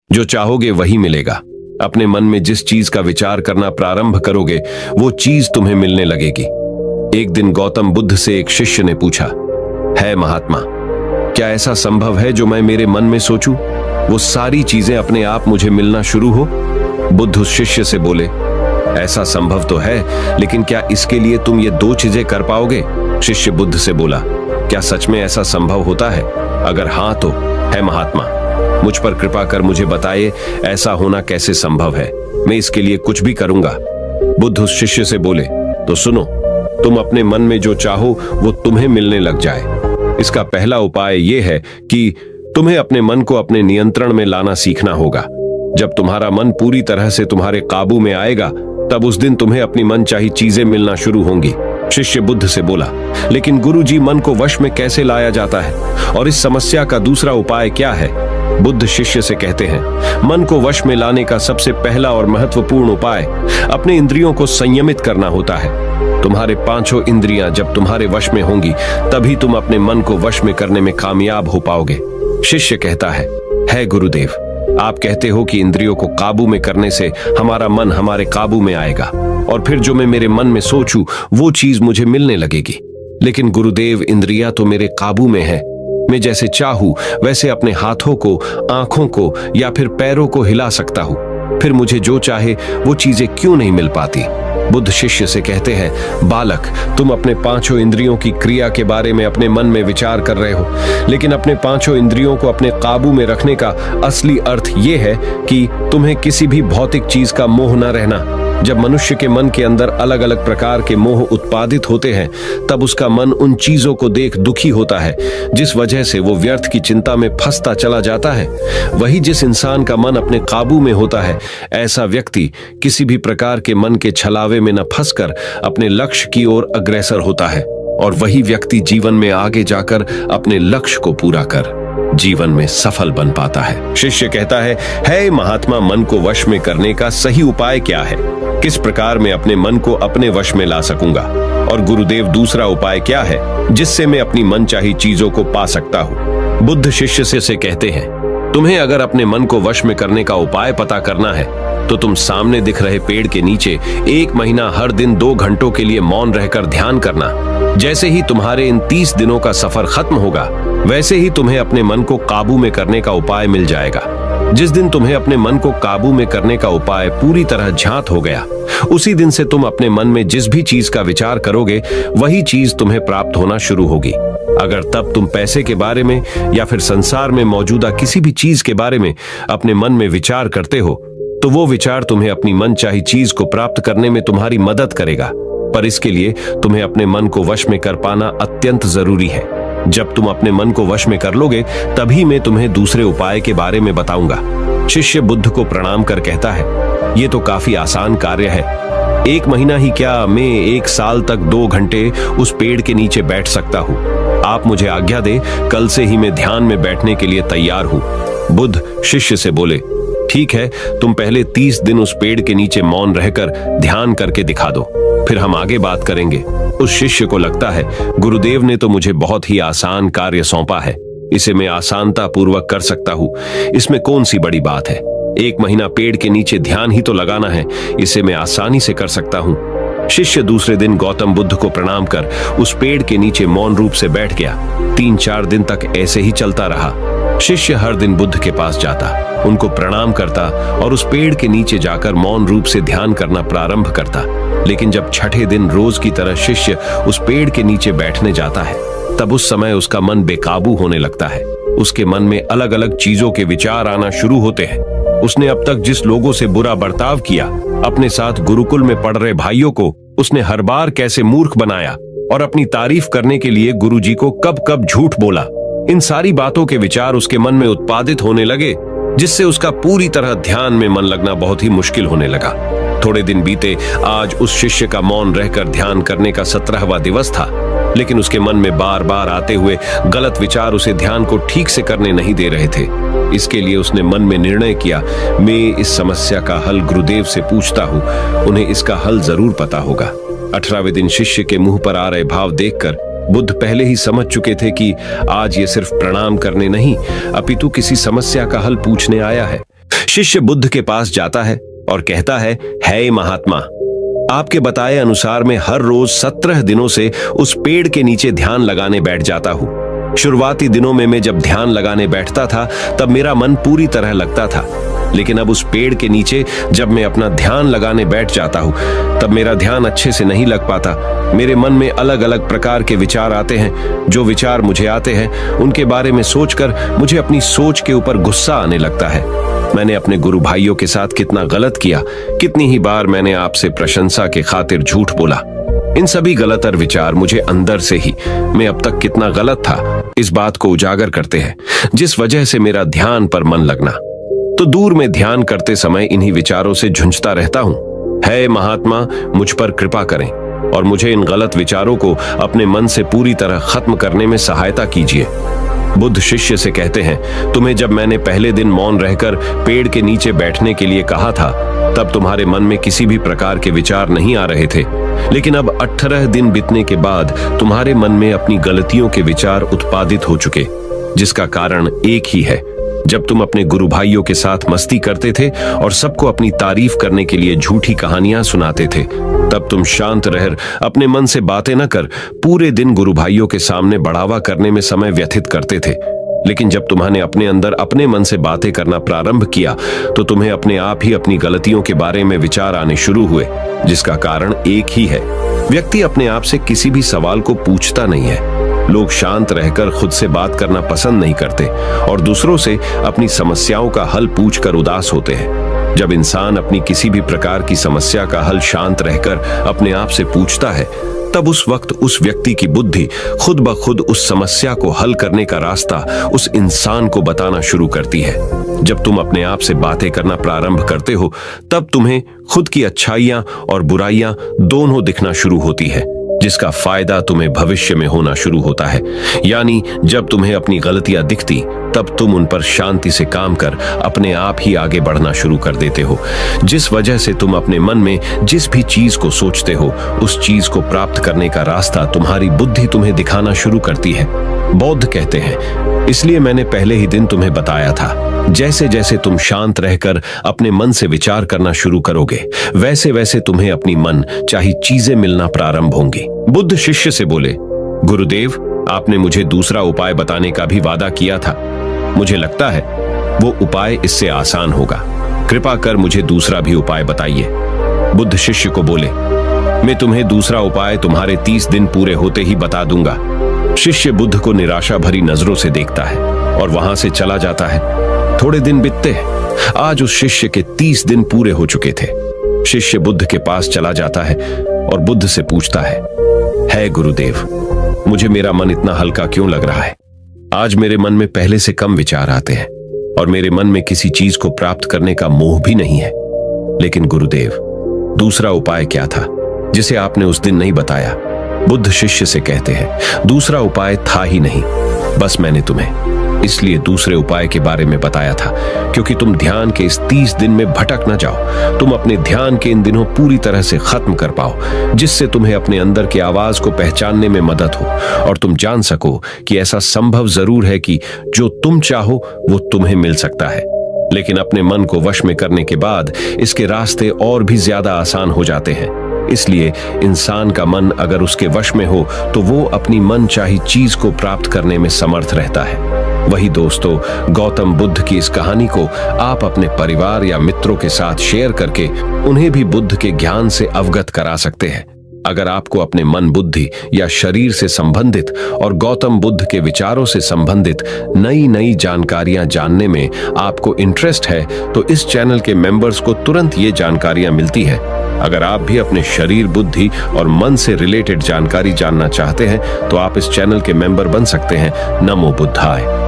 जो चाहोगे वही मिलेगा। अपने मन में जिस चीज का विचार करना प्रारंभ करोगे वो चीज तुम्हें मिलने लगेगी। एक दिन गौतम बुद्ध से एक शिष्य ने पूछा, है महात्मा, क्या ऐसा संभव है जो मैं मेरे मन में सोचूं वो सारी चीजें अपने आप मुझे मिलना शुरू हो? बुद्ध उस शिष्य से बोले, ऐसा संभव तो है, लेकिन क्या इसके लिए तुम ये दो चीजें कर पाओगे? शिष्य बुद्ध से बोला, क्या सच में ऐसा संभव होता है? अगर हाँ तो है महात्मा, मुझ पर कृपा कर मुझे बताइए ऐसा होना कैसे संभव है, मैं इसके लिए कुछ भी करूंगा। बुद्ध उस शिष्य से बोले, तो सुनो, तुम अपने मन में जो चाहो वो तुम्हें मिलने लग जाए। इसका पहला उपाय यह है कि तुम्हें अपने मन को अपने नियंत्रण में लाना सीखना होगा। जब तुम्हारा मन पूरी तरह से तुम्हारे काबू में आएगा तब उस दिन तुम्हें अपनी मनचाही चीजें मिलना शुरू होंगी। शिष्य बुद्ध से बोला, लेकिन गुरुजी, मन को वश में कैसे लाया जाता है और इस समस्या का दूसरा उपाय क्या है? बुद्ध शिष्य से कहते हैं, मन को वश में लाने का सबसे पहला और महत्वपूर्ण उपाय अपने इंद्रियों को संयमित करना होता है। तुम्हारे पांचों इंद्रियां जब तुम्हारे वश में होंगी तभी तुम अपने मन को वश में करने में कामयाब हो पाओगे। शिष्य कहता है गुरुदेव, आप कहते हो कि इंद्रियों को काबू में करने से हमारा मन हमारे काबू में आएगा और फिर जो मैं मेरे मन में सोचूं वो चीज मुझे मिलने लगेगी। लेकिन गुरुदेव, इंद्रियां तो मेरे काबू में है। मैं जैसे चाहूं वैसे अपने हाथों को, आंखों को या फिर पैरों को हिला सकता हूं। फिर मुझे जो चाहे वो चीजें क्यों नहीं मिल पाती? बुद्ध शिष्य से कहते हैं, बालक, तुम अपने पांचों इंद्रियों की क्रिया के बारे में अपने मन में विचार कर रहे हो, लेकिन अपने पांचों इंद्रियों को अपने काबू में रखने का असली अर्थ यह है कि तुम्हें किसी भी भौतिक चीज का मोह न रहना। जब मनुष्य के मन के अंदर अलग अलग प्रकार के मोह उत्पादित होते हैं तब उसका मन उन चीजों को देख दुखी होता है, जिस वजह से वो व्यर्थ की चिंता में फंसता चला जाता है। वही जिस इंसान का मन अपने काबू में होता है, ऐसा व्यक्ति किसी भी प्रकार के मन के छलावे में न फंसकर अपने लक्ष्य की ओर अग्रसर होता है और वही व्यक्ति जीवन में आगे जाकर अपने लक्ष्य को पूरा कर जीवन में सफल बन पाता है। शिष्य कहता है महात्मा, मन को वश में करने का सही उपाय क्या है? किस प्रकार मैं अपने मन को अपने वश में ला सकूंगा? और गुरुदेव, दूसरा उपाय क्या है जिससे मैं अपनी मनचाही चीजों को पा सकता हूँ? बुद्ध शिष्य से कहते हैं, तुम्हें अगर अपने मन को वश में करने का उपाय पता करना है तो तुम सामने दिख रहे पेड़ के नीचे 1 महीना हर दिन 2 घंटों के लिए मौन रहकर ध्यान करना। जैसे ही तुम्हारे इन 30 दिनों का सफर खत्म होगा वैसे ही तुम्हें अपने मन को काबू में करने का उपाय मिल जाएगा। जिस दिन तुम्हें अपने मन को काबू में करने का उपाय पूरी तरह झांत हो गया, उसी दिन से तुम अपने मन में जिस भी चीज का विचार करोगे वही चीज तुम्हें प्राप्त होना शुरू होगी। अगर तब तुम पैसे के बारे में या फिर संसार में मौजूदा किसी भी चीज के बारे में अपने मन में विचार करते हो तो वो विचार तुम्हें अपनी मनचाही चीज को प्राप्त करने में तुम्हारी मदद करेगा। पर इसके लिए तुम्हें अपने मन को वश में कर पाना अत्यंत जरूरी है। जब तुम अपने मन को वश में कर लोगे तभी मैं तुम्हें दूसरे उपाय के बारे में बताऊंगा। शिष्य बुद्ध को प्रणाम कर कहता है, ये तो काफी आसान कार्य है। 1 महीना ही क्या, मैं 1 साल तक 2 घंटे उस पेड़ के नीचे बैठ सकता हूँ। आप मुझे आज्ञा दे, कल से ही मैं ध्यान में बैठने के लिए तैयार हूँ। बुद्ध शिष्य से बोले, ठीक है, तुम पहले 30 दिन उस पेड़ के नीचे मौन रहकर ध्यान करके दिखा दो, फिर हम आगे बात करेंगे। उस शिष्य को लगता है, गुरुदेव ने तो मुझे बहुत ही आसान कार्य सौंपा है, इसे मैं आसानता पूर्वक कर सकता हूँ, इसमें कौन सी बड़ी बात है? 1 महीना पेड़ के नीचे ध्यान ही तो लगाना है, इसे मैं आसानी से कर सकता हूँ। शिष्य दूसरे दिन गौतम बुद्ध को प्रणाम कर उस पेड़ के नीचे मौन रूप से बैठ गया। 3-4 दिन तक ऐसे ही चलता रहा। शिष्य हर दिन बुद्ध के पास जाता, उनको प्रणाम करता और उस पेड़ के नीचे जाकर मौन रूप से ध्यान करना प्रारंभ करता। लेकिन जब छठे दिन रोज की तरह शिष्य उस पेड़ के नीचे बैठने जाता है तब उस समय उसका मन बेकाबू होने लगता है। उसके मन में अलग अलग चीजों के विचार आना शुरू होते हैं। उसने अब तक जिस लोगों से बुरा बर्ताव किया, अपने साथ गुरुकुल में पढ़ रहे भाइयों को उसने हर बार कैसे मूर्ख बनाया और अपनी तारीफ करने के लिए गुरुजी को कब कब झूठ बोला, इन सारी बातों के विचार उसके मन में उत्पादित होने लगे, जिससे उसका पूरी तरह ध्यान में मन लगना बहुत ही मुश्किल होने लगा। थोड़े दिन बीते, आज उस शिष्य का मौन रहकर ध्यान करने का 17वां दिवस था, लेकिन उसके मन में बार बार आते हुए गलत विचार उसे ध्यान को ठीक से करने नहीं दे रहे थे। इसके लिए उसने मन में निर्णय किया, मैं इस समस्या का हल गुरुदेव से पूछता हूँ, उन्हें इसका हल जरूर पता होगा। 18वें दिन शिष्य के मुंह पर आ रहे भाव देखकर बुद्ध पहले ही समझ चुके थे कि आज ये सिर्फ प्रणाम करने नहीं अपितु किसी समस्या का हल पूछने आया है। शिष्य बुद्ध के पास जाता है और कहता है महात्मा, आपके बताए अनुसार मैं हर रोज 17 दिनों से उस पेड़ के नीचे ध्यान लगाने बैठ जाता हूँ। शुरुआती दिनों में मैं जब ध्यान लगाने बैठता था तब मेरा मन पूरी तरह लगता था, लेकिन अब उस पेड़ के नीचे जब मैं अपना ध्यान लगाने बैठ जाता हूँ तब मेरा ध्यान अच्छे से नहीं लग पाता। मेरे मन में अलग अलग प्रकार के विचार आते हैं। जो विचार मुझे आते हैं उनके बारे में सोचकर मुझे अपनी सोच के ऊपर गुस्सा आने लगता है। मैंने अपने गुरु भाइयों के साथ कितना गलत किया, कितनी ही बार मैंने आपसे प्रशंसा के खातिर झूठ बोला। इन सभी गलतर विचार मुझे अंदर से ही मैं अब तक कितना गलत था इस बात को उजागर करते हैं, जिस वजह से मेरा ध्यान पर मन लगना। तो दूर में ध्यान करते समय इन्हीं विचारों से झुंझता रहता हूँ। है महात्मा, मुझ पर कृपा करें और मुझे इन गलत विचारों को अपने मन से पूरी तरह खत्म करने में सहायता कीजिए। बुद्ध शिष्य से कहते हैं, तुम्हें जब मैंने पहले दिन मौन रहकर पेड़ के नीचे बैठने के लिए कहा था तब तुम्हारे मन में किसी भी प्रकार के विचार नहीं आ रहे थे, लेकिन अब 18 दिन बीतने के बाद तुम्हारे मन में अपनी गलतियों के विचार उत्पादित हो चुके, जिसका कारण एक ही है। जब तुम अपने गुरु भाइयों के साथ मस्ती करते थे और सबको अपनी तारीफ करने के लिए झूठी कहानियां सुनाते थे, तब तुम शांत रह अपने मन से बातें न कर पूरे दिन गुरु भाइयों के सामने बढ़ावा करने में समय व्यतीत करते थे। लेकिन जब तुम्हारे अपने अंदर अपने मन से बातें करना प्रारंभ किया तो तुम्हें अपने आप ही अपनी गलतियों के बारे में विचार आने शुरू हुए, जिसका कारण एक ही है। व्यक्ति अपने आप से किसी भी सवाल को पूछता नहीं है। लोग शांत रहकर खुद से बात करना पसंद नहीं करते और दूसरों से अपनी समस्याओं का हल पूछकर उदास होते हैं। जब इंसान अपनी किसी भी प्रकार की समस्या का हल शांत रहकर अपने आप से पूछता है, तब उस वक्त उस व्यक्ति की बुद्धि खुद ब खुद उस समस्या को हल करने का रास्ता उस इंसान को बताना शुरू करती है। जब तुम अपने आप से बातें करना प्रारंभ करते हो तब तुम्हें खुद की अच्छाइयां और बुराइयां दोनों दिखना शुरू होती है, जिसका फायदा तुम्हें भविष्य में होना शुरू होता है। यानी जब तुम्हें अपनी गलतियां दिखती तब तुम उन पर शांति से काम कर अपने आप ही आगे बढ़ना शुरू कर देते हो, जिस वजह से तुम अपने मन में जिस भी चीज को सोचते हो उस चीज को प्राप्त करने का रास्ता तुम्हारी बुद्धि तुम्हें दिखाना शुरू करती है। बौद्ध कहते हैं, इसलिए मैंने पहले ही दिन तुम्हें बताया था, जैसे जैसे तुम शांत रहकर अपने मन से विचार करना शुरू करोगे वैसे वैसे तुम्हें अपनी मन चाही चीजें मिलना प्रारंभ होंगी। बुद्ध शिष्य से बोले, गुरुदेव, आपने मुझे दूसरा उपाय बताने का भी वादा किया था। मुझे लगता है वो उपाय इससे आसान होगा। कृपा कर मुझे दूसरा भी उपाय बताइए। बुद्ध शिष्य को बोले, मैं तुम्हें दूसरा उपाय तुम्हारे 30 दिन पूरे होते ही बता दूंगा। शिष्य बुद्ध को निराशा भरी नजरों से देखता है और वहां से चला जाता है। थोड़े दिन बीतते हैं। आज उस शिष्य के 30 दिन पूरे हो चुके थे। शिष्य बुद्ध के पास चला जाता है और बुद्ध से पूछता है गुरुदेव, मुझे मेरा मन इतना हल्का क्यों लग रहा है? आज मेरे मन में पहले से कम विचार आते हैं और मेरे मन में किसी चीज को प्राप्त करने का मोह भी नहीं है। लेकिन गुरुदेव, दूसरा उपाय क्या था जिसे आपने उस दिन नहीं बताया? बुद्ध शिष्य से कहते हैं, दूसरा उपाय था ही नहीं, बस मैंने तुम्हें इसलिए दूसरे उपाय के बारे में बताया था क्योंकि तुम ध्यान के इस 30 दिन में भटक न जाओ। तुम अपने ध्यान के इन दिनों पूरी तरह से खत्म कर पाओ, जिससे तुम्हें अपने अंदर की आवाज को पहचानने में मदद हो और तुम जान सको कि ऐसा संभव जरूर है कि जो तुम चाहो वो तुम्हें मिल सकता है। लेकिन अपने मन को वश में करने के बाद इसके रास्ते और भी ज्यादा आसान हो जाते हैं। इसलिए इंसान का मन अगर उसके वश में हो तो वो अपनी मन चाही चीज को प्राप्त करने में समर्थ रहता है। वही दोस्तों, गौतम बुद्ध की इस कहानी को आप अपने परिवार या मित्रों के साथ शेयर करके उन्हें भी बुद्ध के ज्ञान से अवगत करा सकते हैं। अगर आपको अपने मन, बुद्धि या शरीर से संबंधित और गौतम बुद्ध के विचारों से संबंधित नई नई जानकारियां जानने में आपको इंटरेस्ट है तो इस चैनल के मेंबर्स को तुरंत ये जानकारियां मिलती है। अगर आप भी अपने शरीर, बुद्धि और मन से रिलेटेड जानकारी जानना चाहते हैं तो आप इस चैनल के मेंबर बन सकते हैं। नमो बुद्धाय।